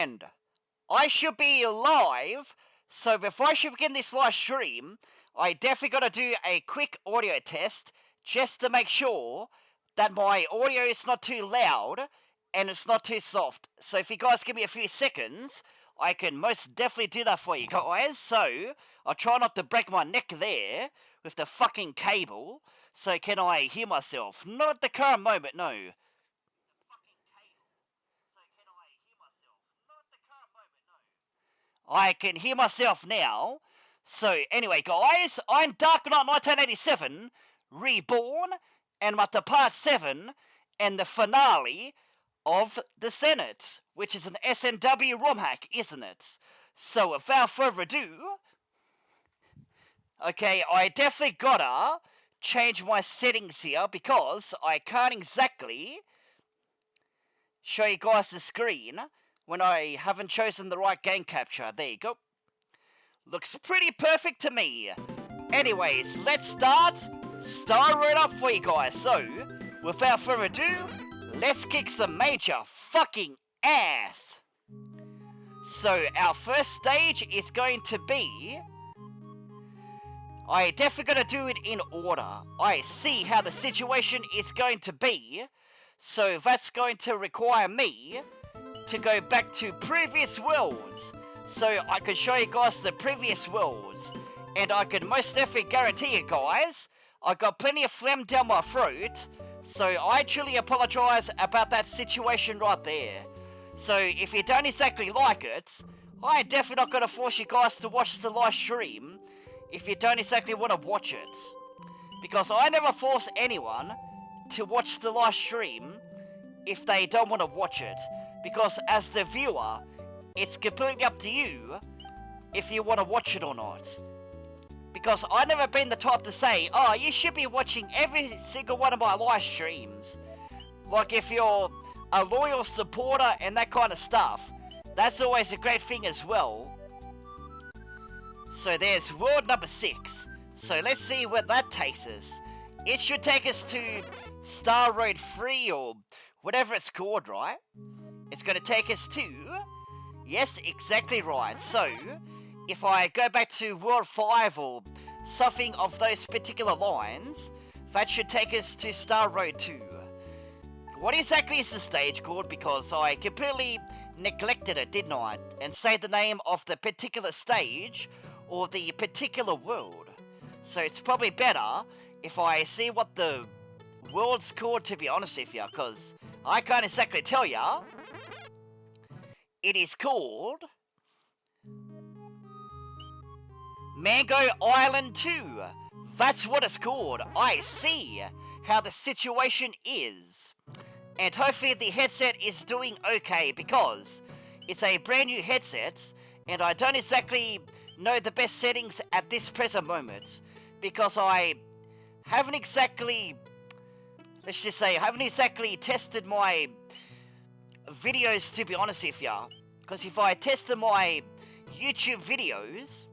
And I should be live, so before I should begin this live stream, I definitely gotta do a quick audio test just to make sure that my audio is not too loud and it's not too soft. So if you guys give me a few seconds, I can most definitely do that for you guys. So I'll try not to break my neck there with the fucking cable. So can I hear myself? Not at the current moment, no. I can hear myself now. So anyway, guys, I'm Dark Knight 1987, Reborn, and I'm at the part 7 and the finale of the Senate, which is an SNW ROM hack, isn't it? So without further ado, okay, I definitely gotta change my settings here because I can't exactly show you guys the screen when I haven't chosen the right game capture. There you go. Looks pretty perfect to me. Anyways, let's start right up for you guys. So, without further ado, let's kick some major fucking ass. So, our first stage is going to be... I definitely gotta do it in order. I see how the situation is going to be. So, that's going to require me to go back to previous worlds, so I can show you guys the previous worlds, and I can most definitely guarantee you guys, I got plenty of phlegm down my throat, so I truly apologise about that situation right there. So if you don't exactly like it, I ain't definitely not going to force you guys to watch the live stream if you don't exactly want to watch it, because I never force anyone to watch the live stream if they don't want to watch it. Because as the viewer, it's completely up to you if you want to watch it or not. Because I've never been the type to say, oh, you should be watching every single one of my live streams. Like if you're a loyal supporter and that kind of stuff, that's always a great thing as well. So there's world number 6. So let's see where that takes us. It should take us to Star Road 3 or whatever it's called, right? It's going to take us to... Yes, exactly right. So, if I go back to World 5 or something of those particular lines, that should take us to Star Road 2. What exactly is the stage called? Because I completely neglected it, didn't I? And say the name of the particular stage or the particular world. So it's probably better if I see what the world's called, to be honest with you, because I can't exactly tell ya. It is called Mango Island 2. That's what it's called. I see how the situation is. And hopefully the headset is doing okay, because it's a brand new headset and I don't exactly know the best settings at this present moment, because I haven't exactly, let's just say, I haven't exactly tested my videos, to be honest with ya. Because if I tested my YouTube videos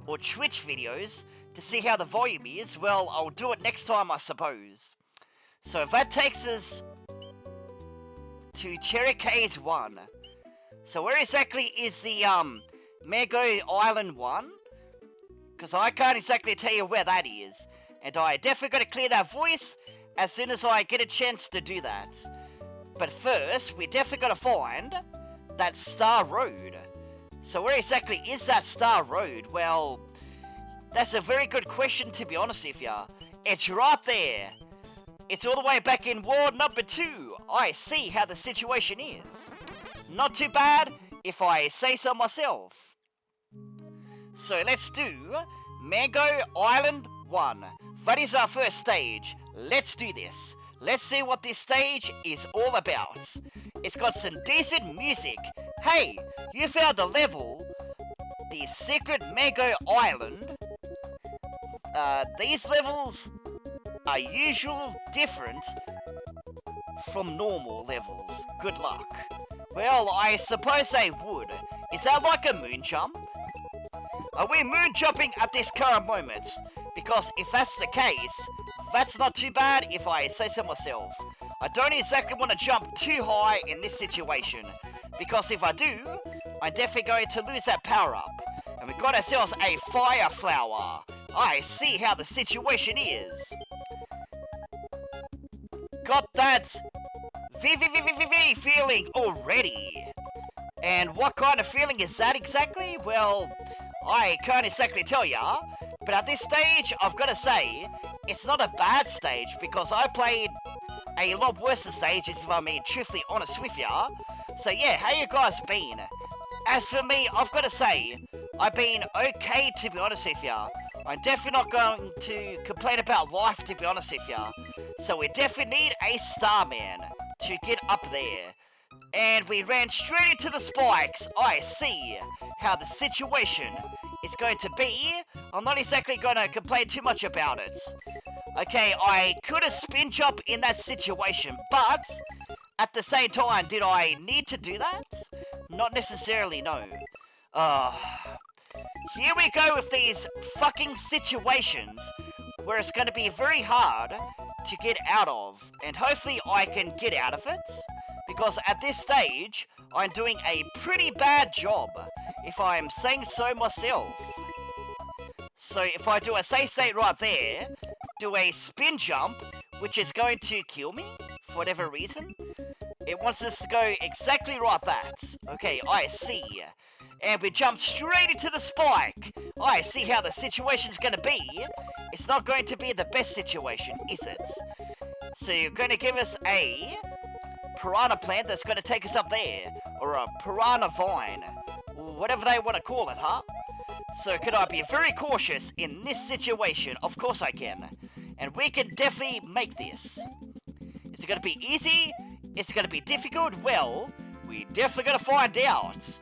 or Twitch videos to see how the volume is, well, I'll do it next time, I suppose. So that takes us to Cherry Caves 1. So where exactly is the Mango Island 1? Because I can't exactly tell you where that is, and I definitely got to clear that voice as soon as I get a chance to do that. But first, we definitely got to find that Star Road. So where exactly is that Star Road? Well, that's a very good question, to be honest with ya. It's right there. It's all the way back in world number 2. I see how the situation is. Not too bad, if I say so myself. So let's do Mango Island 1. That is our first stage. Let's do this. Let's see what this stage is all about. It's got some decent music. Hey, you found a level. The Secret Mango Island. These levels are usually different from normal levels. Good luck. Well, I suppose they would. Is that like a moon jump? Are we moon jumping at this current moment? Because if that's the case, that's not too bad if I say so myself. I don't exactly want to jump too high in this situation, because if I do, I'm definitely going to lose that power-up. And we got ourselves a fire flower. I see how the situation is. Got that feeling already. And what kind of feeling is that exactly? Well, I can't exactly tell ya, but at this stage, I've got to say, it's not a bad stage, because I played a lot worse stages, if I'm being truthfully honest with ya. So yeah, how you guys been? As for me, I've got to say, I've been okay, to be honest with ya. I'm definitely not going to complain about life, to be honest with ya. So we definitely need a Starman to get up there. And we ran straight into the spikes. I see how the situation is going to be. I'm not exactly going to complain too much about it. Okay, I could have spin jump in that situation, but at the same time, did I need to do that? Not necessarily, no. Here we go with these fucking situations where it's going to be very hard to get out of, and hopefully I can get out of it, because at this stage, I'm doing a pretty bad job, if I'm saying so myself. So if I do a safe state right there, do a spin jump, which is going to kill me, for whatever reason, it wants us to go exactly like that. Okay, I see. And we jump straight into the spike. I see how the situation's gonna be. It's not going to be the best situation, is it? So you're gonna give us a piranha plant that's gonna take us up there. Or a piranha vine. Whatever they want to call it, huh? So could I be very cautious in this situation? Of course I can. And we can definitely make this. Is it gonna be easy? Is it gonna be difficult? Well, we definitely gotta find out.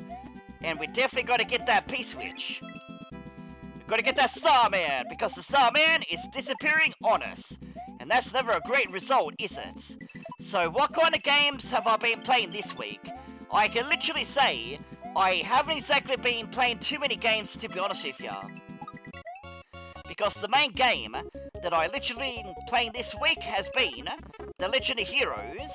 And we definitely gotta get that P-switch. We've gotta get that Starman, because the Starman is disappearing on us. And that's never a great result, is it? So what kind of games have I been playing this week? I can literally say, I haven't exactly been playing too many games, to be honest with ya. Because the main game that I literally been playing this week has been The Legend of Heroes,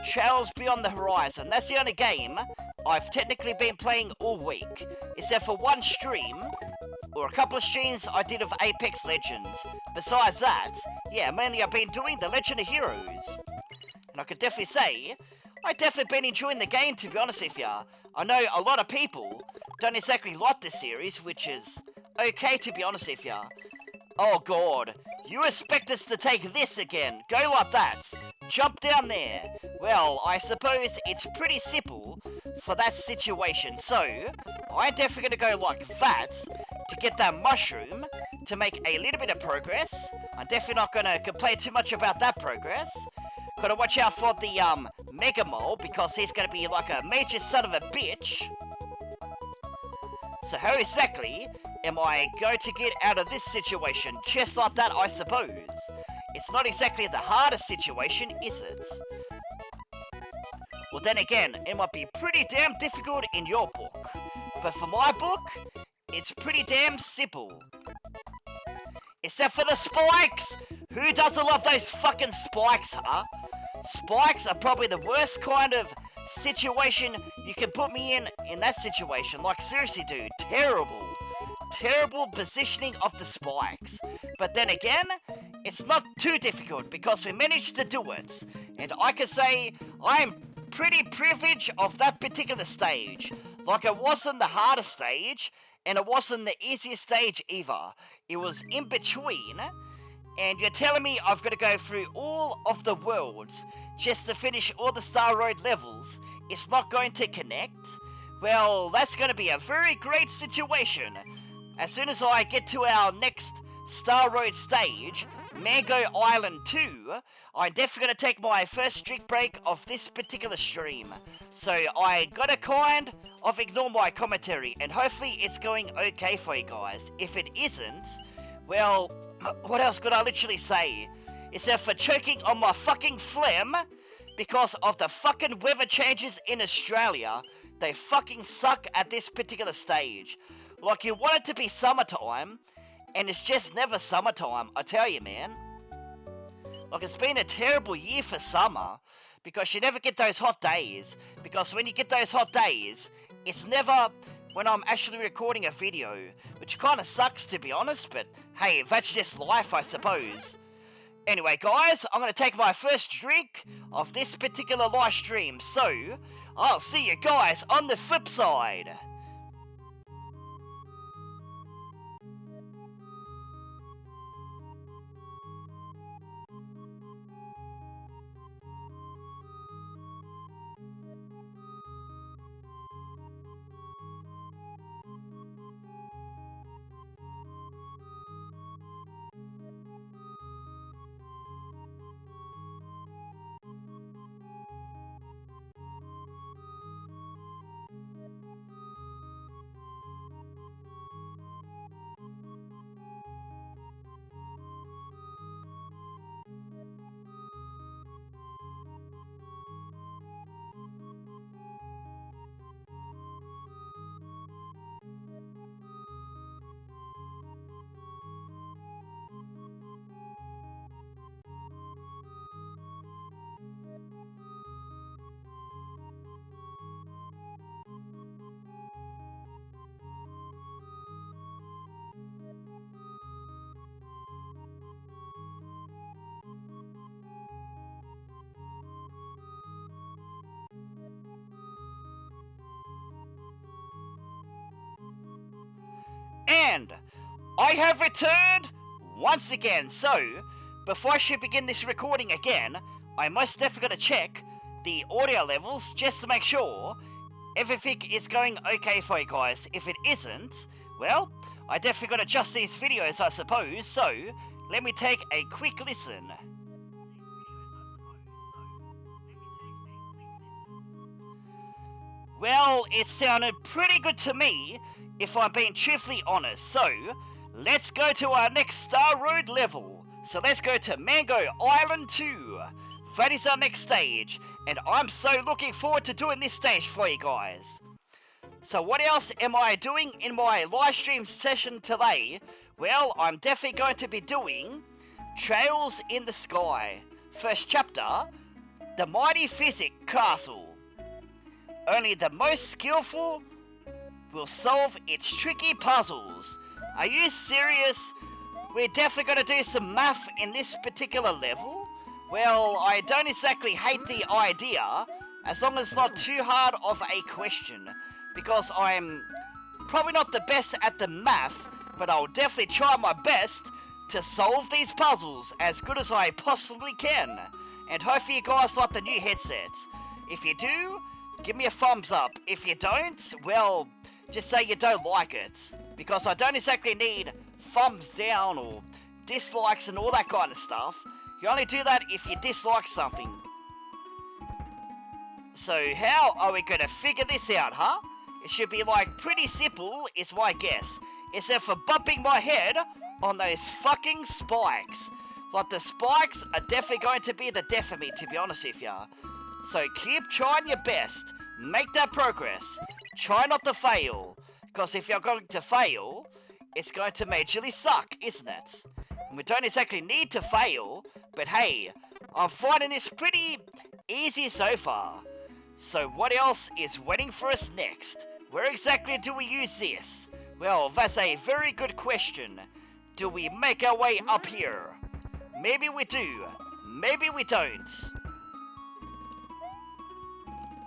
Trails Beyond the Horizon. That's the only game I've technically been playing all week, except for one stream, or a couple of streams I did of Apex Legends. Besides that, yeah, mainly I've been doing The Legend of Heroes. And I could definitely say, I've definitely been enjoying the game, to be honest with ya. I know a lot of people don't exactly like this series, which is okay, to be honest with ya. Oh god, you expect us to take this again? Go like that. Jump down there. Well, I suppose it's pretty simple for that situation. So, I'm definitely gonna go like that to get that mushroom to make a little bit of progress. I'm definitely not gonna complain too much about that progress. Gotta watch out for the Mega Mole, because he's gonna be like a major son of a bitch. So how exactly am I going to get out of this situation? Just like that, I suppose. It's not exactly the hardest situation, is it? Well, then again, it might be pretty damn difficult in your book. But for my book, it's pretty damn simple. Except for the spikes! Who doesn't love those fucking spikes, huh? Spikes are probably the worst kind of situation you can put me in that situation. Like, seriously, dude, terrible. Terrible positioning of the spikes. But then again, it's not too difficult because we managed to do it. And I can say I'm pretty privileged of that particular stage. Like, it wasn't the hardest stage, and it wasn't the easiest stage either. It was in between. And you're telling me I've got to go through all of the worlds just to finish all the Star Road levels? It's not going to connect? Well, that's going to be a very great situation. As soon as I get to our next Star Road stage, Mango Island 2, I'm definitely going to take my first strict break of this particular stream. So I gotta kind of ignore my commentary, and hopefully it's going okay for you guys. If it isn't, well, what else could I literally say? Except for choking on my fucking phlegm because of the fucking weather changes in Australia. They fucking suck at this particular stage. Like, you want it to be summertime, and it's just never summertime, I tell you, man. Like, it's been a terrible year for summer. because you never get those hot days. Because when you get those hot days, it's never when I'm actually recording a video, which kind of sucks to be honest, but hey, that's just life, I suppose. Anyway, guys, I'm going to take my first drink of this particular live stream, so I'll see you guys on the flip side. And I have returned once again, so before I should begin this recording again, I most definitely gotta check the audio levels just to make sure everything is going okay for you guys. If it isn't, well, I definitely gotta adjust these videos, I suppose, so let me take a quick listen. Well, it sounded pretty good to me, if I'm being truthfully honest, so let's go to our next Star Road level. So let's go to Mango Island 2. That is our next stage, and I'm so looking forward to doing this stage for you guys. So what else am I doing in my live stream session today? Well, I'm definitely going to be doing Trails in the Sky. First chapter, The Mighty Physic Castle. Only the most skillful will solve its tricky puzzles. Are you serious? We're definitely going to do some math in this particular level? Well, I don't exactly hate the idea, as long as it's not too hard of a question, because I'm probably not the best at the math, but I'll definitely try my best to solve these puzzles as good as I possibly can. And hopefully you guys like the new headset. If you do, give me a thumbs up. If you don't, well, just say you don't like it, because I don't exactly need thumbs down or dislikes and all that kind of stuff. You only do that if you dislike something. So how are we going to figure this out, huh? It should be like pretty simple is my guess, except for bumping my head on those fucking spikes. Like the spikes are definitely going to be the death of me, to be honest with ya. So keep trying your best. Make that progress. Try not to fail. Because if you're going to fail, it's going to majorly suck, isn't it? And we don't exactly need to fail, but hey, I'm finding this pretty easy so far. So what else is waiting for us next? Where exactly do we use this? Well, that's a very good question. Do we make our way up here? Maybe we do. Maybe we don't.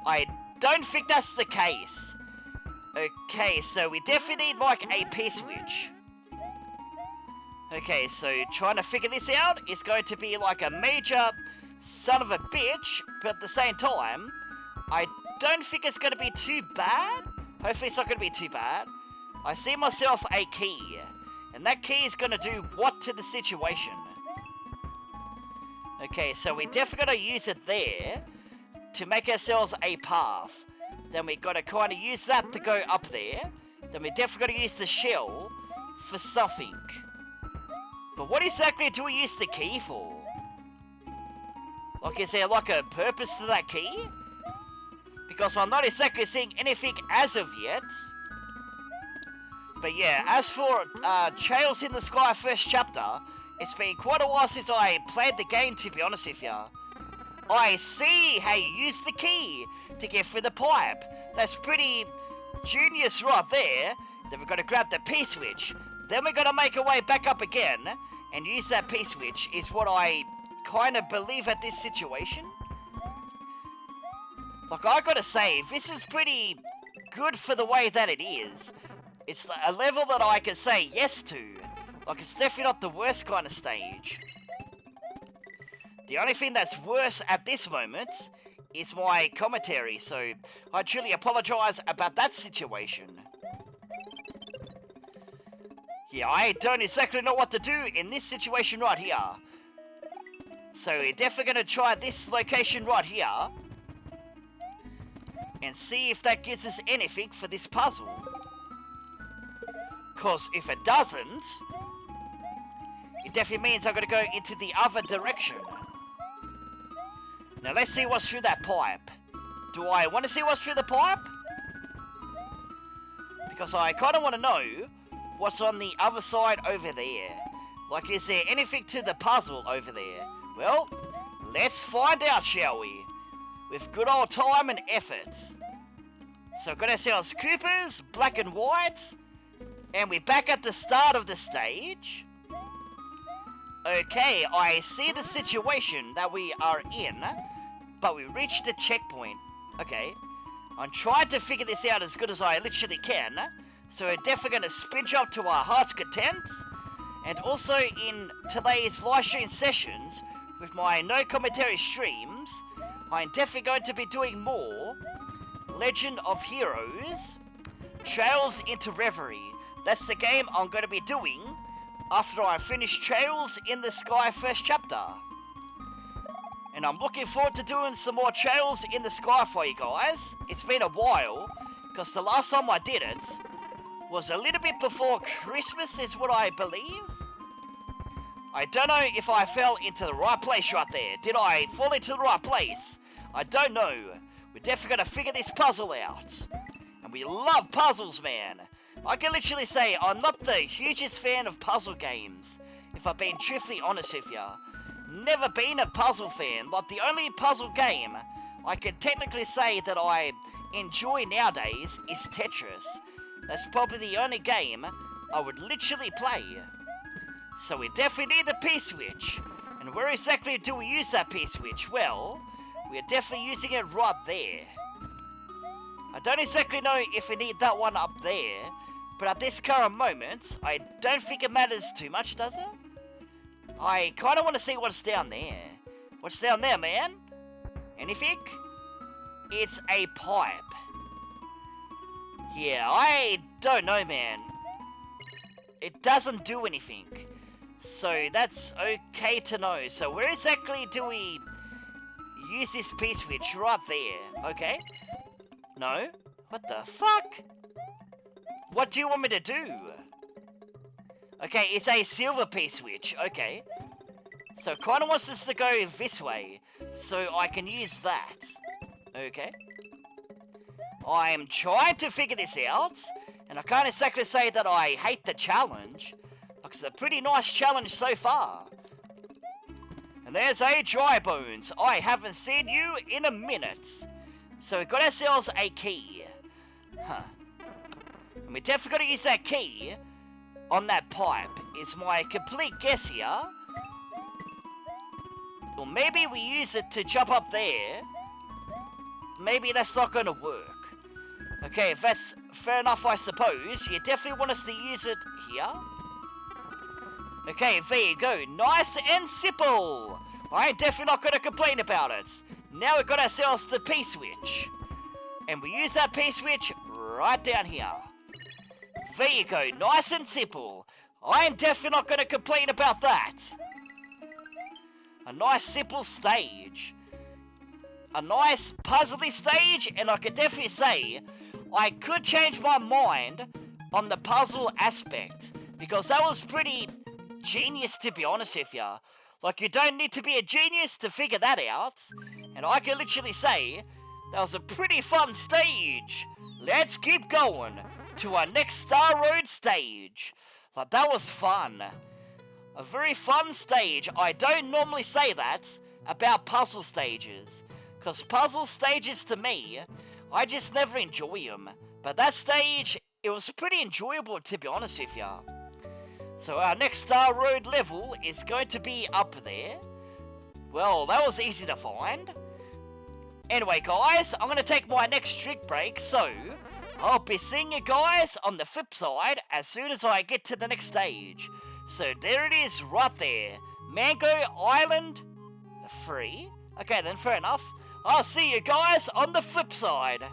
I don't think that's the case. Okay, so we definitely need like a P-switch. Okay, so trying to figure this out is going to be like a major son of a bitch, but at the same time, I don't think it's going to be too bad. Hopefully it's not going to be too bad. I see myself a key, and that key is going to do what to the situation? Okay, so we definitely got to use it there to make ourselves a path. Then we got to kind of use that to go up there. Then we definitely got to use the shell for something. But what exactly do we use the key for? Like, is there like a purpose to that key? Because I'm not exactly seeing anything as of yet. But yeah, as for Trails in the Sky first chapter, it's been quite a while since I played the game, to be honest with ya. I see how you use the key to get through the pipe. That's pretty genius right there. Then we've got to grab the P-switch. Then we've got to make our way back up again and use that P-switch is what I kind of believe at this situation. Like, I gotta say, this is pretty good for the way that it is. It's a level that I can say yes to. Like, it's definitely not the worst kind of stage. The only thing that's worse at this moment is my commentary, so I truly apologize about that situation. Yeah, I don't exactly know what to do in this situation right here. So we're definitely gonna try this location right here and see if that gives us anything for this puzzle. Cause if it doesn't, it definitely means I'm gonna go into the other direction. Now let's see what's through that pipe. Do I want to see what's through the pipe? Because I kind of want to know what's on the other side over there. Like, is there anything to the puzzle over there? Well, let's find out, shall we? With good old time and effort. So, got ourselves Coopers, black and white, and we're back at the start of the stage. Okay, I see the situation that we are in, but we reached the checkpoint. Okay, I'm trying to figure this out as good as I literally can, so we're definitely going to spin jump to our heart's content, and also in today's live stream sessions, with my no commentary streams, I'm definitely going to be doing more Legend of Heroes, Trails into Reverie. That's the game I'm going to be doing after I finish Trails in the Sky first chapter. And I'm looking forward to doing some more Trails in the Sky for you guys. It's been a while, because the last time I did it was a little bit before Christmas is what I believe. I don't know if I fell into the right place right there. Did I fall into the right place? I don't know. We're definitely going to figure this puzzle out. And we love puzzles, man. I can literally say I'm not the hugest fan of puzzle games, if I'm being truthfully honest with you. Never been a puzzle fan. Like, the only puzzle game I can technically say that I enjoy nowadays is Tetris. That's probably the only game I would literally play. So we definitely need the P-switch. And where exactly do we use that P-switch? Well, we're definitely using it right there. I don't exactly know if we need that one up there, but at this current moment, I don't think it matters too much, does it? I kind of want to see what's down there. What's down there, man? Anything? It's a pipe. Yeah, I don't know, man. It doesn't do anything. So that's okay to know. So where exactly do we use this P-switch? Right there. Okay. No? What the fuck? What do you want me to do? Okay, it's a silver P-switch. Okay. So it kind of wants us to go this way, so I can use that. Okay. I'm trying to figure this out, and I can't exactly say that I hate the challenge, because it's a pretty nice challenge so far. And there's a Dry Bones. I haven't seen you in a minute. So we got ourselves a key. Huh. And we definitely got to use that key on that pipe, is my complete guess here. Or maybe we use it to jump up there. Maybe that's not going to work. Okay, if that's fair enough, I suppose. You definitely want us to use it here. Okay, there you go. Nice and simple. I ain't definitely not going to complain about it. Now we've got ourselves the P-switch. And we use that P-switch right down here. There you go. Nice and simple. I am definitely not going to complain about that. A nice simple stage. A nice puzzly stage, and I could definitely say I could change my mind on the puzzle aspect, because that was pretty genius, to be honest with you. Like, you don't need to be a genius to figure that out, and I can literally say that was a pretty fun stage. Let's keep going to our next Star Road stage. Like, that was fun. A very fun stage. I don't normally say that, about puzzle stages. Because puzzle stages to me, I just never enjoy them. But that stage, it was pretty enjoyable to be honest with ya. So our next Star Road level is going to be up there. Well, that was easy to find. Anyway guys, I'm going to take my next drink break, so I'll be seeing you guys on the flip side as soon as I get to the next stage. So there it is right there. Mango Island 3. Okay then, fair enough. I'll see you guys on the flip side.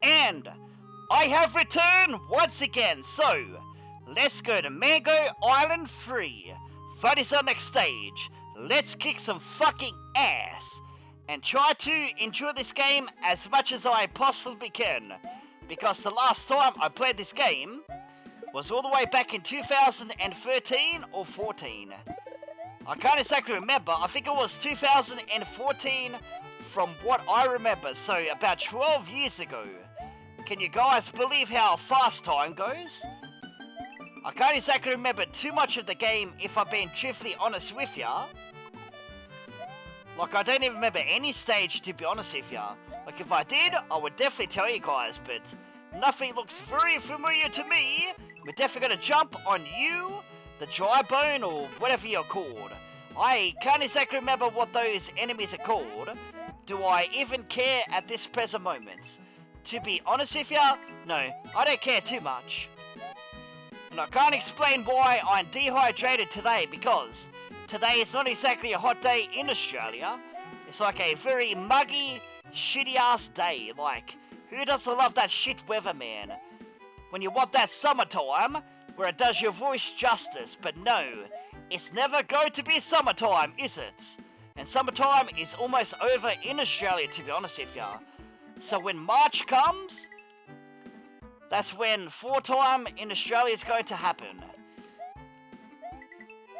And I have returned once again, so let's go to Mango Island 3. That is our next stage. Let's kick some fucking ass and try to enjoy this game as much as I possibly can. Because the last time I played this game was all the way back in 2013 or 14. I can't exactly remember. I think it was 2014 from what I remember, so about 12 years ago. Can you guys believe how fast time goes? I can't exactly remember too much of the game if I'm being truthfully honest with ya. Like, I don't even remember any stage to be honest with ya. Like, if I did, I would definitely tell you guys, but nothing looks very familiar to me. We're definitely gonna jump on you, the dry bone, or whatever you're called. I can't exactly remember what those enemies are called. Do I even care at this present moment? To be honest with ya, no, I don't care too much. And I can't explain why I'm dehydrated today, because today is not exactly a hot day in Australia. It's like a very muggy, shitty ass day. Like, who doesn't love that shit weather, man? When you want that summertime, where it does your voice justice, but no, it's never going to be summertime, is it? And summertime is almost over in Australia, to be honest with ya. So when March comes, that's when fall time in Australia is going to happen.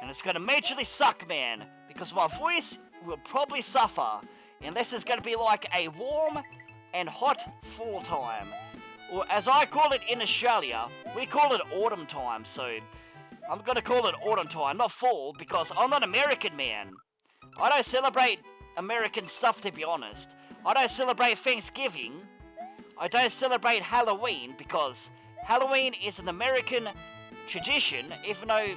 And it's going to majorly suck, man, because my voice will probably suffer unless it's going to be like a warm and hot fall time. Or as I call it in Australia, we call it autumn time, so I'm going to call it autumn time, not fall, because I'm not American, man. I don't celebrate American stuff, to be honest. I don't celebrate Thanksgiving. I don't celebrate Halloween, because Halloween is an American tradition, even though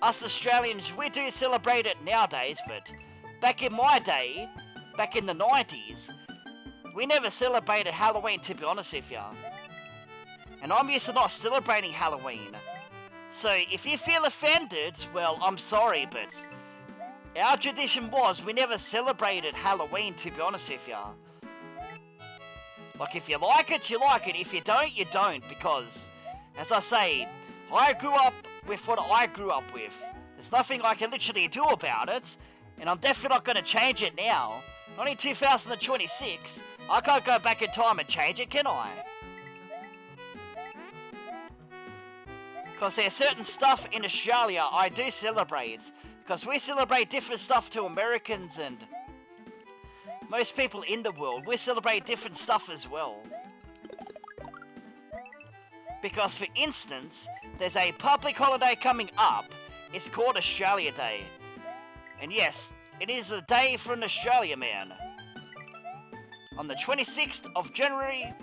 us Australians, we do celebrate it nowadays, but back in my day, back in the 90s, we never celebrated Halloween, to be honest with ya. And I'm used to not celebrating Halloween. So if you feel offended, well, I'm sorry, but our tradition was we never celebrated Halloween, to be honest with ya. Like, if you like it, you like it. If you don't, you don't. Because, as I say, I grew up with what I grew up with. There's nothing I can literally do about it. And I'm definitely not going to change it now. Not in 2026. I can't go back in time and change it, can I? Because there's certain stuff in Australia I do celebrate. Because we celebrate different stuff to Americans and most people in the world. We celebrate different stuff as well. Because, for instance, there's a public holiday coming up. It's called Australia Day. And yes, it is a day for an Australia man. On the 26th of January,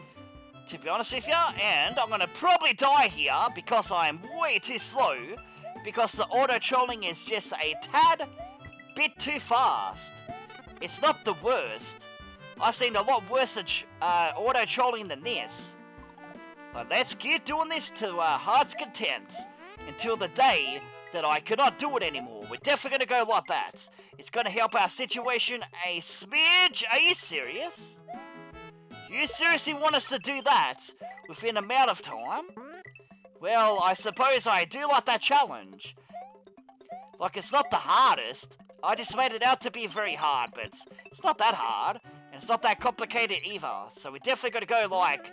to be honest with you, and I'm gonna probably die here because I'm way too slow, because the auto-trolling is just a tad bit too fast. It's not the worst. I've seen a lot worse auto-trolling than this. But let's keep doing this to heart's content until the day that I cannot do it anymore. We're definitely gonna go like that. It's gonna help our situation a smidge. Are you serious? You seriously want us to do that within an amount of time? Well, I suppose I do like that challenge. Like, it's not the hardest. I just made it out to be very hard, but it's not that hard. And it's not that complicated either. So we definitely gotta go like...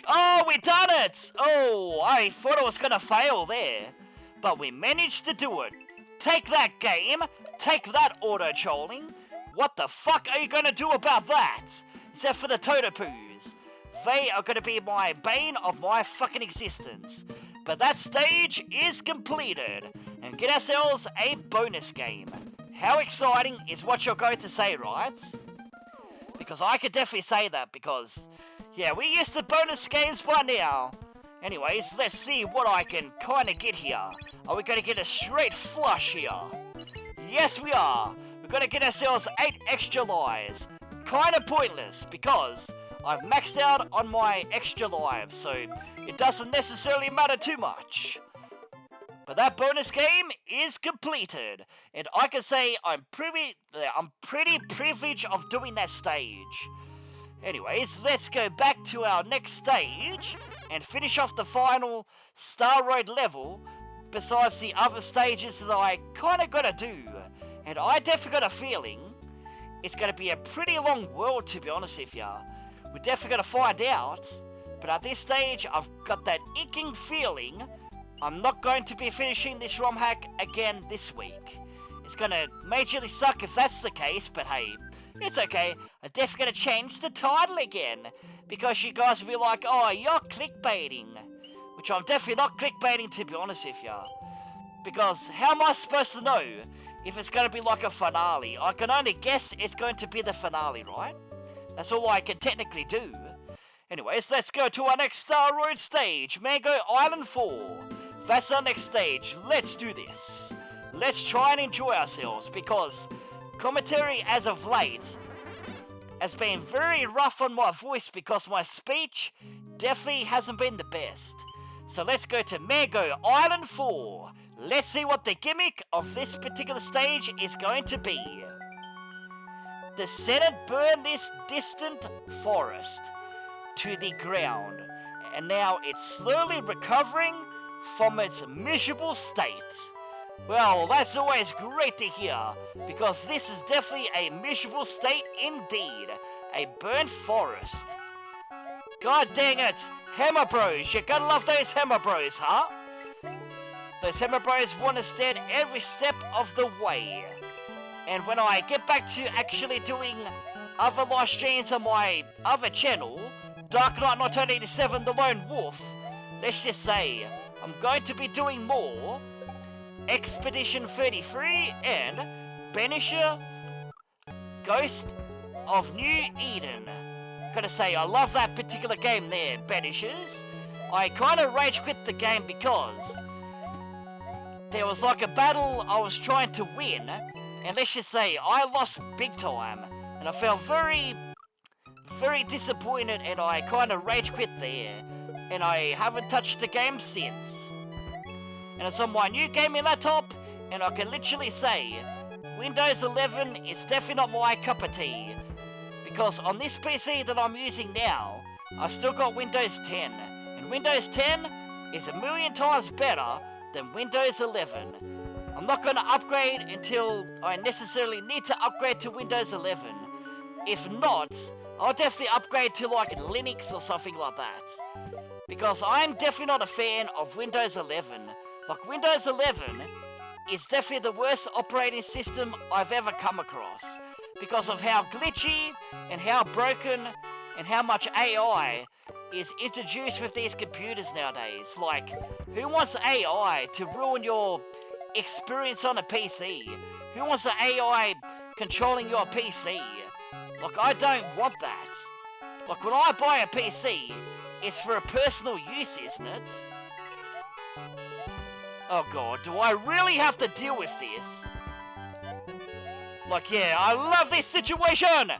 Oh, we done it! Oh, I thought I was gonna fail there. But we managed to do it. Take that, game. Take that, auto-trolling. What the fuck are you gonna do about that? Except for the Totopoos. They are gonna be my bane of my fucking existence. But that stage is completed. And get ourselves a bonus game. How exciting is what you're going to say, right? Because I could definitely say that because... yeah, we used the bonus games by now. Anyways, let's see what I can kind of get here. Are we going to get a straight flush here? Yes, we are. We're going to get ourselves 8 extra lives. Kind of pointless because I've maxed out on my extra lives, so it doesn't necessarily matter too much. But that bonus game is completed, and I can say I'm pretty privileged of doing that stage. Anyways, let's go back to our next stage and finish off the final Star Road level besides the other stages that I kind of gotta do. And I definitely got a feeling it's gonna be a pretty long world, to be honest with ya. We're definitely gonna find out, but at this stage I've got that icky feeling I'm not going to be finishing this ROM hack again this week. It's gonna majorly suck if that's the case, but hey, it's okay. I'm definitely gonna change the title again, because you guys will be like, oh, you're clickbaiting. Which I'm definitely not clickbaiting, to be honest with ya. Because how am I supposed to know if it's gonna be like a finale? I can only guess it's going to be the finale, right? That's all I can technically do. Anyways, let's go to our next Star Road stage, Mango Island 4. That's our next stage. Let's do this. Let's try and enjoy ourselves, because commentary as of late has been very rough on my voice because my speech definitely hasn't been the best. So let's go to Mango Island 4. Let's see what the gimmick of this particular stage is going to be. The Senate burned this distant forest to the ground, and now it's slowly recovering from its miserable state. Well, that's always great to hear, because this is definitely a miserable state indeed. A burnt forest. God dang it! Hammer Bros, you gotta love those Hammer Bros, huh? Those Hammer Bros want us dead every step of the way. And when I get back to actually doing other live streams on my other channel, Dark Knight 1987 The Lone Wolf, let's just say, I'm going to be doing more Expedition 33 and Banisher Ghost of New Eden. Gotta say, I love that particular game there, Banishers. I kind of rage quit the game because there was like a battle I was trying to win, and let's just say, I lost big time, and I felt very disappointed, and I kind of rage quit there, and I haven't touched the game since. And it's on my new gaming laptop, and I can literally say, Windows 11 is definitely not my cup of tea, because on this PC that I'm using now, I've still got Windows 10, and Windows 10 is a million times better than Windows 11. I'm not going to upgrade until I necessarily need to upgrade to Windows 11. If not, I'll definitely upgrade to like Linux or something like that. Because I'm definitely not a fan of Windows 11. Like, Windows 11 is definitely the worst operating system I've ever come across because of how glitchy and how broken and how much AI is introduced with these computers nowadays. Like, who wants AI to ruin your experience on a PC? Who wants the AI controlling your PC? Like, I don't want that. Like, when I buy a PC, it's for a personal use, isn't it? Oh god, do I really have to deal with this? Like, yeah, I love this situation!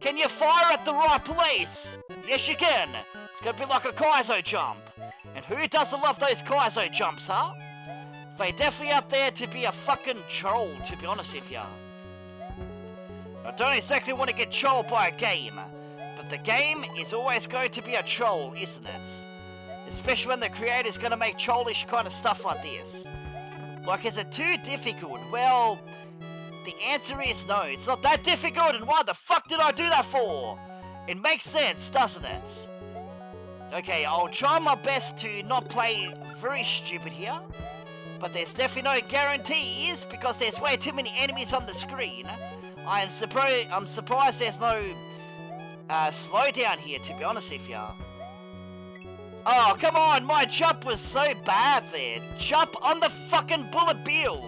Can you fire at the right place? Yes, you can. It's gonna be like a Kaizo jump. And who doesn't love those Kaizo jumps, huh? They definitely out there to be a fucking troll, to be honest with ya. I don't exactly want to get trolled by a game, but the game is always going to be a troll, isn't it? Especially when the creator's gonna make trollish kind of stuff like this. Like, is it too difficult? Well, the answer is no, it's not that difficult, and why the fuck did I do that for? It makes sense, doesn't it? Okay, I'll try my best to not play very stupid here, but there's definitely no guarantees because there's way too many enemies on the screen. I'm surprised there's no slowdown here, to be honest with ya. Oh, come on, my jump was so bad there. Jump on the fucking bullet bill.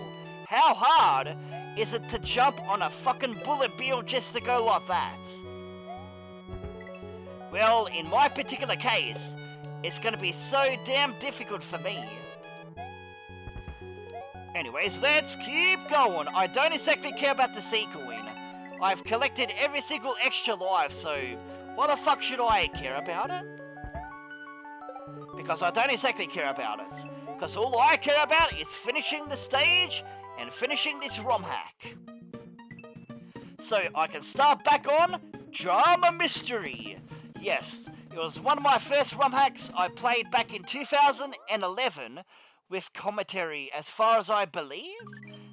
How hard is it to jump on a fucking bullet bill just to go like that? Well, in my particular case, it's gonna be so damn difficult for me. Anyways, let's keep going. I don't exactly care about the C coin. I've collected every single extra life, so why the fuck should I care about it? Because I don't exactly care about it. Because all I care about is finishing the stage and finishing this ROM hack. So I can start back on Drama Mystery. Yes, it was one of my first ROM hacks I played back in 2011 with commentary, as far as I believe.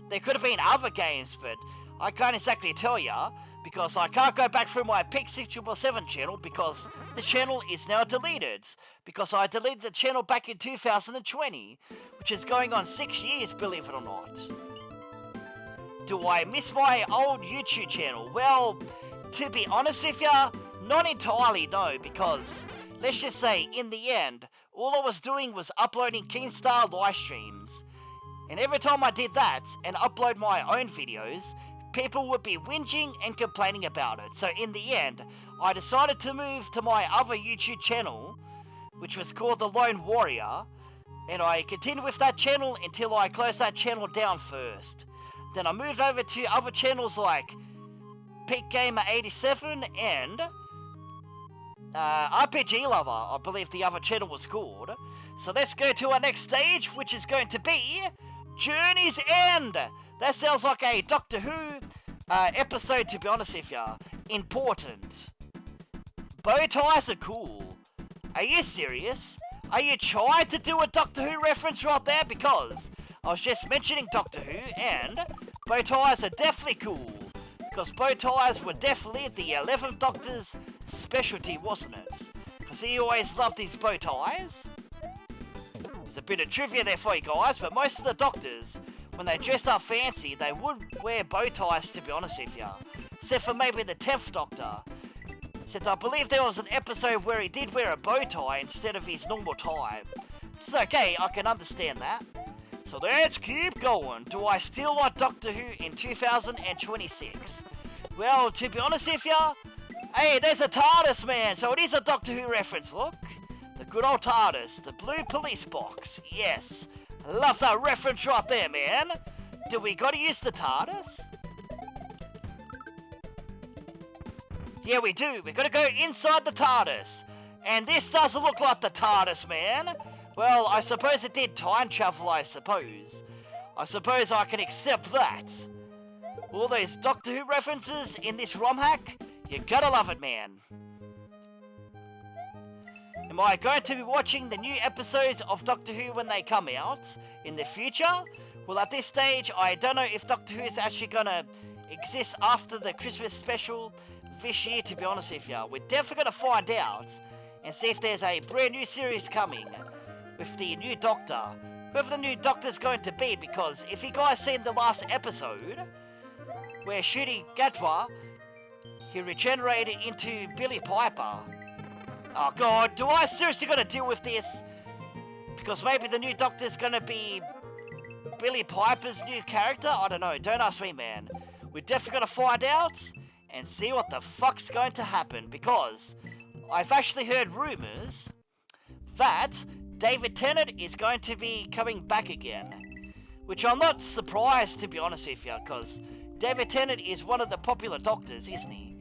There could have been other games, but I can't exactly tell ya, because I can't go back through my Pick 677 channel because the channel is now deleted. Because I deleted the channel back in 2020, which is going on 6 years, believe it or not. Do I miss my old YouTube channel? Well, to be honest with ya, not entirely, no, because let's just say, in the end, all I was doing was uploading Keenstar live streams. And every time I did that and upload my own videos, people would be whinging and complaining about it. So in the end, I decided to move to my other YouTube channel, which was called The Lone Warrior, and I continued with that channel until I closed that channel down first. Then I moved over to other channels like Peak Gamer 87 and RPG Lover, I believe the other channel was called. So let's go to our next stage, which is going to be Journey's End. That sounds like a Doctor Who episode, to be honest with ya. Important. Bow ties are cool. Are you serious? Are you trying to do a Doctor Who reference right there? Because I was just mentioning Doctor Who, and bow ties are definitely cool. Because bow ties were definitely the 11th Doctor's specialty, wasn't it? Because he always loved his bow ties. There's a bit of trivia there for you guys, but most of the Doctors, when they dress up fancy, they would wear bow ties, to be honest with ya. Except for maybe the 10th Doctor. Except I believe there was an episode where he did wear a bow tie instead of his normal tie. It's okay, I can understand that. So let's keep going. Do I still like Doctor Who in 2026? Well, to be honest with ya, hey, there's a TARDIS, man, so it is a Doctor Who reference, look. The good old TARDIS, the blue police box, yes. Love that reference right there, man. Do we gotta use the TARDIS? Yeah, we do. We gotta go inside the TARDIS. And this doesn't look like the TARDIS, man. Well, I suppose it did time travel, I suppose. I suppose I can accept that. All those Doctor Who references in this ROM hack, you gotta love it, man. Am I going to be watching the new episodes of Doctor Who when they come out in the future? Well, at this stage, I don't know if Doctor Who is actually gonna exist after the Christmas special this year, to be honest with you. We're definitely gonna find out and see if there's a brand new series coming with the new Doctor, whoever the new Doctor's going to be, because if you guys seen the last episode, where Ncuti Gatwa, he regenerated into Billy Piper. Oh god, do I seriously gotta deal with this? Because maybe the new Doctor's gonna be Billy Piper's new character? I don't know, don't ask me, man. We're definitely gonna find out and see what the fuck's going to happen, because I've actually heard rumors that David Tennant is going to be coming back again. Which I'm not surprised, to be honest with you, because David Tennant is one of the popular Doctors, isn't he?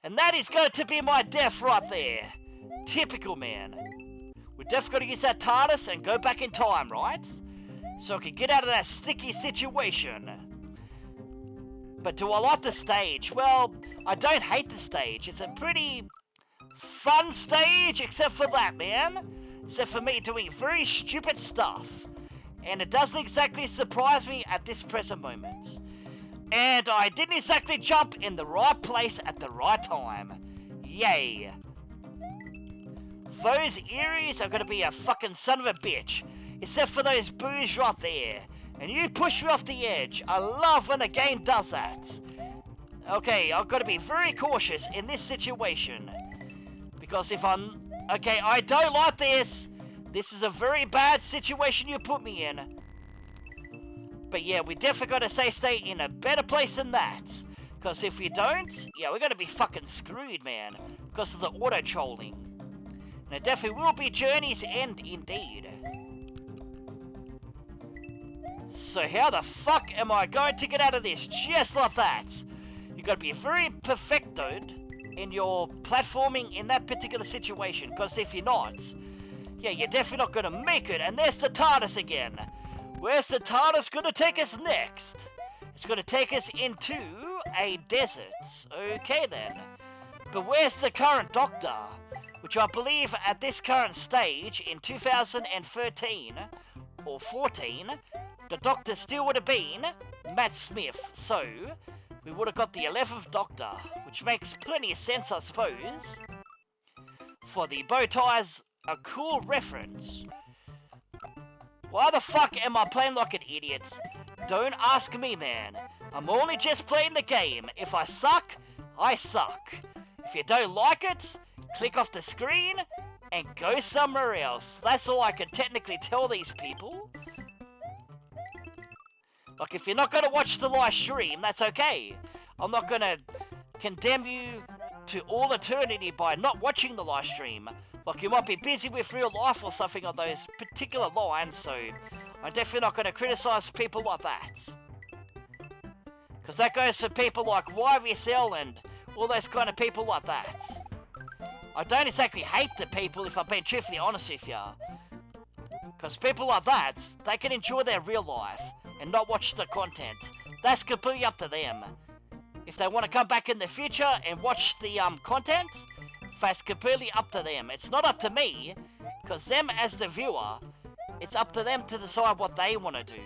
And that is going to be my death right there. Typical, man. We're definitely going to use that TARDIS and go back in time, right? So I can get out of that sticky situation. But do I like the stage? Well, I don't hate the stage. It's a pretty fun stage, except for that, man. Except for me doing very stupid stuff. And it doesn't exactly surprise me at this present moment. And I didn't exactly jump in the right place at the right time. Yay. Those Eries are gonna be a fucking son of a bitch. Except for those boos right there. And you push me off the edge. I love when the game does that. Okay, I've got to be very cautious in this situation. Because if I'm... Okay, I don't like this. This is a very bad situation you put me in. But yeah, we definitely got to stay in a better place than that. Because if we don't, yeah, we're going to be fucking screwed, man. Because of the auto-trolling. And it definitely will be Journey's End indeed. So how the fuck am I going to get out of this just like that? You got to be very perfectoed in your platforming in that particular situation. Because if you're not, yeah, you're definitely not going to make it. And there's the TARDIS again. Where's the TARDIS going to take us next? It's going to take us into a desert. Okay then. But where's the current Doctor? Which I believe at this current stage in 2013 or 14, the Doctor still would have been Matt Smith. So we would have got the 11th Doctor, which makes plenty of sense, I suppose. For the bow ties, a cool reference. Why the fuck am I playing like an idiot? Don't ask me, man. I'm only just playing the game. If I suck, I suck. If you don't like it, click off the screen and go somewhere else. That's all I can technically tell these people. Like, if you're not going to watch the live stream, that's okay. I'm not going to condemn you to all eternity by not watching the live stream. Like, you might be busy with real life or something on those particular lines, so I'm definitely not going to criticize people like that. Because that goes for people like YVSL and all those kind of people like that. I don't exactly hate the people, if I'm being truthfully honest with you. Because people like that, they can enjoy their real life and not watch the content. That's completely up to them. If they want to come back in the future and watch the content, that's completely up to them. It's not up to me, because them as the viewer, it's up to them to decide what they want to do.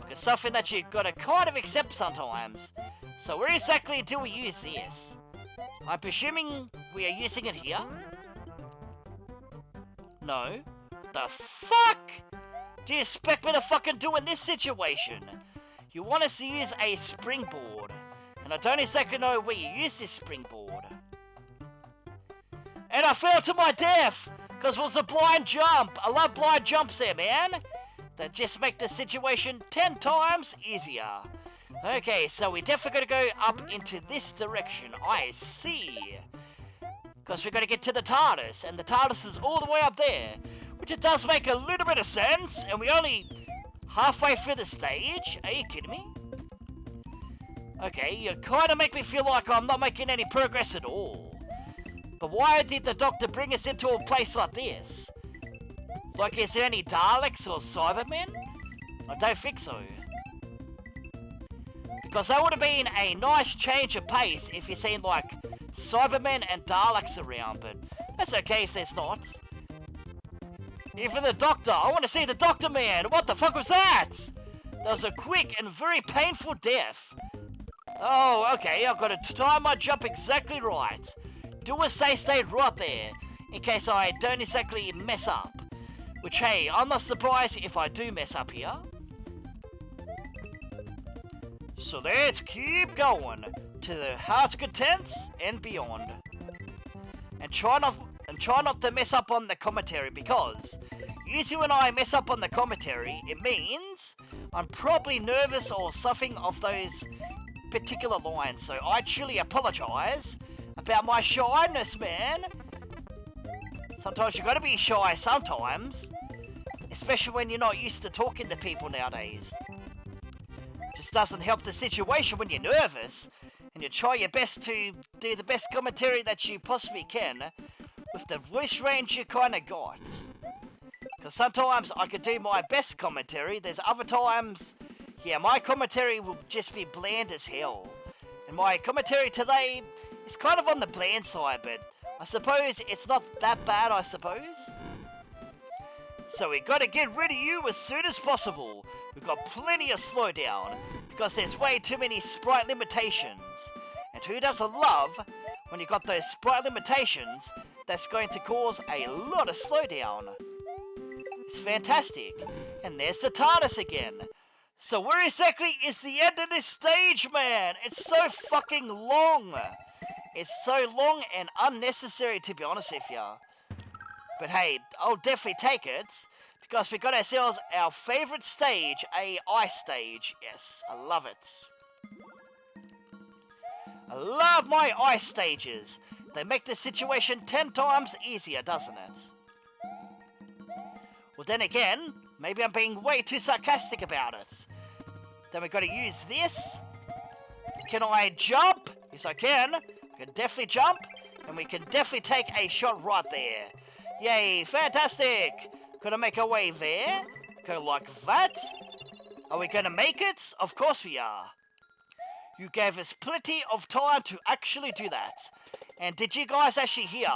It's something that you've got to kind of accept sometimes. So where exactly do we use this? I'm presuming we are using it here? No. The fuck? Do you expect me to fucking do in this situation? You want us to use a springboard, and I don't exactly know where you use this springboard. And I fell to my death, because it was a blind jump. I love blind jumps there, man. That just make the situation 10 times easier. Okay, so we definitely gotta go up into this direction. I see. Because we're gonna get to the TARDIS, and the TARDIS is all the way up there. Which it does make a little bit of sense, and we only halfway through the stage. Are you kidding me? Okay, you kind of make me feel like I'm not making any progress at all. But why did the Doctor bring us into a place like this? Like, is there any Daleks or Cybermen? I don't think so. Because that would have been a nice change of pace if you've seen, like, Cybermen and Daleks around, but that's okay if there's not. Even the Doctor, I want to see the Doctor, man! What the fuck was that? That was a quick and very painful death. Oh, okay, I've got to time my jump exactly right. Do a stay right there, in case I don't exactly mess up. Which, hey, I'm not surprised if I do mess up here. So let's keep going to the Heart's Contents and beyond. And try not to mess up on the commentary, because usually when I mess up on the commentary, it means I'm probably nervous or something of those particular lines. So I truly apologize about my shyness, man. Sometimes you gotta be shy sometimes, especially when you're not used to talking to people nowadays. Just doesn't help the situation when you're nervous and you try your best to do the best commentary that you possibly can with the voice range you kind of got. Because sometimes I could do my best commentary, there's other times, yeah, my commentary will just be bland as hell. And my commentary today is kind of on the bland side, but I suppose it's not that bad, I suppose. So we gotta get rid of you as soon as possible. We've got plenty of slowdown, because there's way too many sprite limitations. And who doesn't love when you got those sprite limitations that's going to cause a lot of slowdown? It's fantastic. And there's the TARDIS again. So where exactly is the end of this stage, man? It's so fucking long. It's so long and unnecessary, to be honest with you. But hey, I'll definitely take it, because we got ourselves our favourite stage, a ice stage. Yes, I love it. I love my ice stages. They make the situation 10 times easier, doesn't it? Well, then again, maybe I'm being way too sarcastic about it. Then we got to use this. Can I jump? Yes, I can. I can definitely jump, and we can definitely take a shot right there. Yay, fantastic! Gonna make our way there. Go like that. Are we gonna make it? Of course we are. You gave us plenty of time to actually do that. And did you guys actually hear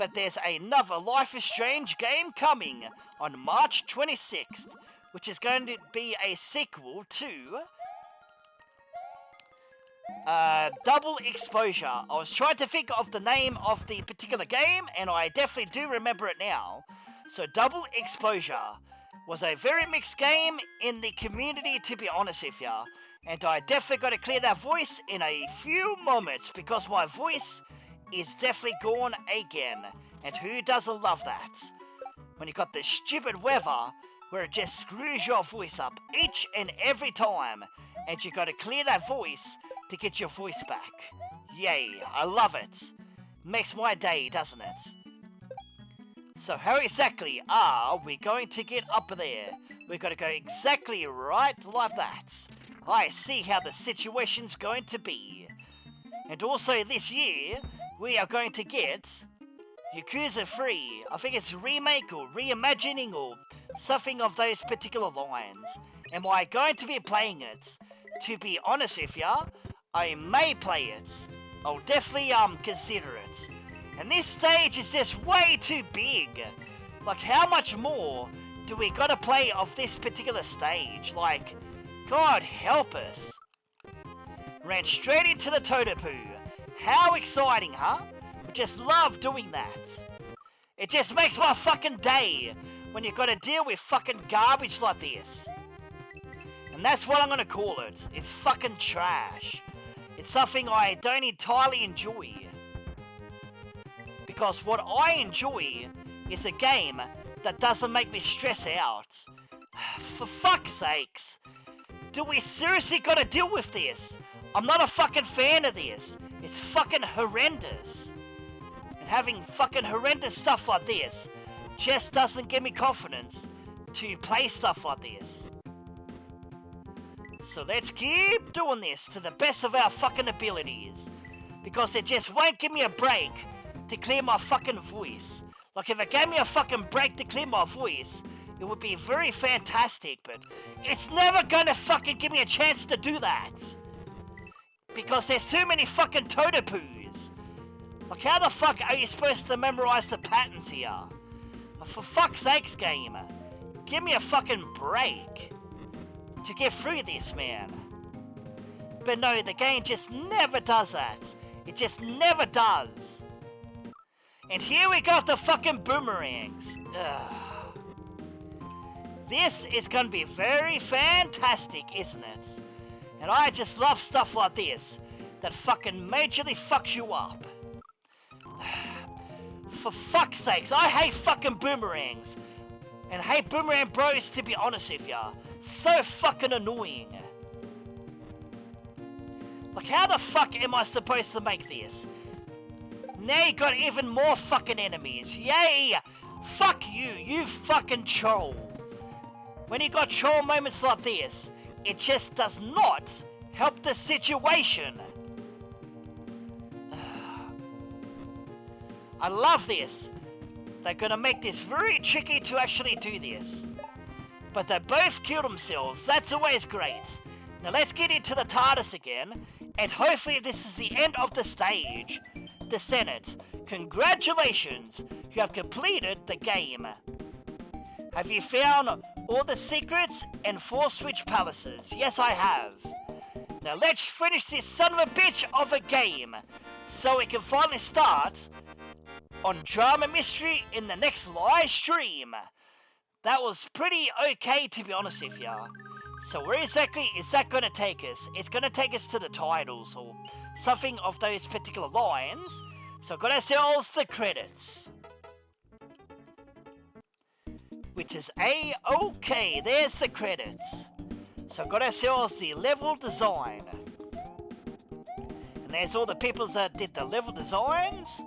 that there's another Life is Strange game coming on March 26th, which is going to be a sequel to Double Exposure. I was trying to think of the name of the particular game, and I definitely do remember it now. So Double Exposure was a very mixed game in the community, to be honest with ya. And I definitely got to clear that voice in a few moments, because my voice is definitely gone again. And who doesn't love that? When you got this stupid weather where it just screws your voice up each and every time, and you got to clear that voice to get your voice back. Yay, I love it. Makes my day, doesn't it? So how exactly are we going to get up there? We've got to go exactly right like that. I see how the situation's going to be. And also this year, we are going to get Yakuza 3. I think it's remake or reimagining or something of those particular lines. Am I going to be playing it? To be honest with ya, I may play it. I'll definitely consider it. And this stage is just way too big. Like, how much more do we gotta play of this particular stage? Like, God help us. Ran straight into the Totopoo. How exciting, huh? We just love doing that. It just makes my fucking day when you gotta deal with fucking garbage like this. And that's what I'm gonna call it. It's fucking trash. It's something I don't entirely enjoy. Because what I enjoy is a game that doesn't make me stress out. For fuck's sakes. Do we seriously gotta deal with this? I'm not a fucking fan of this. It's fucking horrendous. And having fucking horrendous stuff like this just doesn't give me confidence to play stuff like this. So let's keep doing this to the best of our fucking abilities. Because it just won't give me a break to clear my fucking voice. Like, if it gave me a fucking break to clear my voice, it would be very fantastic, but it's never gonna fucking give me a chance to do that. Because there's too many fucking Totopoos. Like, how the fuck are you supposed to memorize the patterns here? Like, for fuck's sakes, game. Give me a fucking break to get through this, man. But no, the game just never does that. It just never does. And here we got the fucking boomerangs. Ugh. This is going to be very fantastic, isn't it? And I just love stuff like this that fucking majorly fucks you up. For fuck's sakes, I hate fucking boomerangs. And hate boomerang bros, to be honest with ya. So fucking annoying. Like, how the fuck am I supposed to make this? Now you got even more fucking enemies. Yay! Fuck you, you fucking troll. When you got troll moments like this, it just does not help the situation. I love this. They're gonna make this very tricky to actually do this. But they both kill themselves, that's always great. Now let's get into the TARDIS again, and hopefully this is the end of the stage. The Senate, congratulations, you have completed the game. Have you found all the secrets and 4 switch palaces? Yes, I have. Now let's finish this son of a bitch of a game, so we can finally start on Drama Mystery in the next live stream. That was pretty okay, to be honest with ya. So where exactly is that going to take us? It's going to take us to the titles or something of those particular lines. So got ourselves the credits. Which is A-okay, there's the credits. So got ourselves the level design. And there's all the people that did the level designs,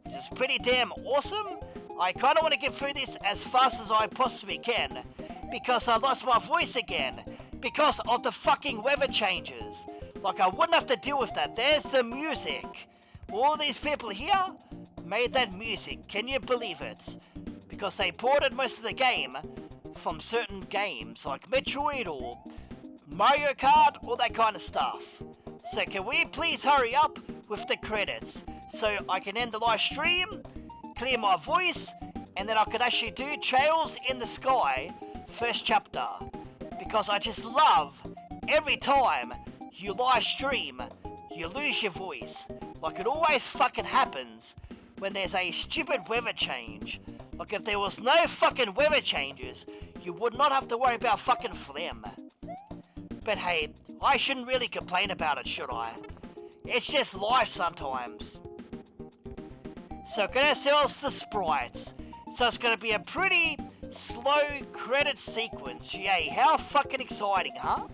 which is pretty damn awesome. I kind of want to get through this as fast as I possibly can, because I lost my voice again, because of the fucking weather changes. Like, I wouldn't have to deal with that. There's the music. All these people here made that music. Can you believe it? Because they ported most of the game from certain games, like Metroid or Mario Kart, all that kind of stuff. So can we please hurry up with the credits, so I can end the live stream, clear my voice, and then I can actually do Trails in the Sky first chapter. Because I just love every time you live stream, you lose your voice. Like, it always fucking happens when there's a stupid weather change. Like, if there was no fucking weather changes, you would not have to worry about fucking phlegm. But hey, I shouldn't really complain about it, should I? It's just life sometimes. So get ourselves the sprites. So it's going to be a pretty slow credit sequence. Yay, how fucking exciting, huh?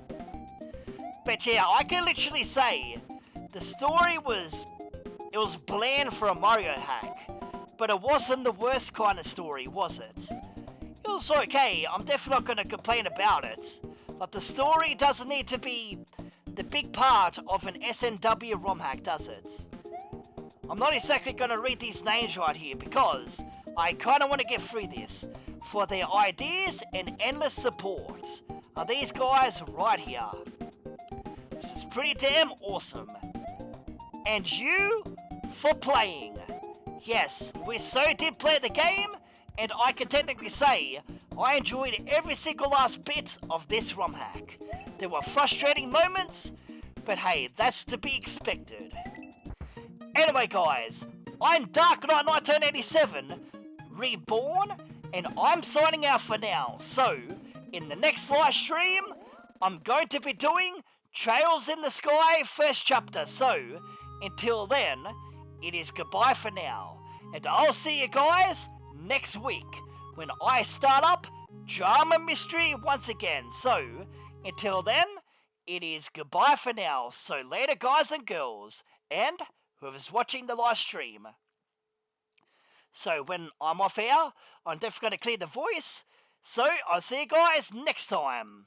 But yeah, I can literally say the story was bland for a Mario hack. But it wasn't the worst kind of story, was it? It was okay, I'm definitely not going to complain about it. But the story doesn't need to be the big part of an SNW ROM hack, does it? I'm not exactly going to read these names right here because I kind of want to get through this for their ideas and endless support. Are these guys right here? This is pretty damn awesome. And you for playing. Yes, we so did play the game, and I can technically say I enjoyed every single last bit of this ROM hack. There were frustrating moments, but hey, that's to be expected. Anyway guys, I'm Dark Knight 1987, Reborn, and I'm signing out for now. So, in the next live stream, I'm going to be doing Trails in the Sky first chapter. So, until then, it is goodbye for now. And I'll see you guys next week when I start up Drama Mystery once again. So, until then, it is goodbye for now. So later guys and girls, and whoever's watching the live stream. So when I'm off air, I'm definitely going to clear the voice. So I'll see you guys next time.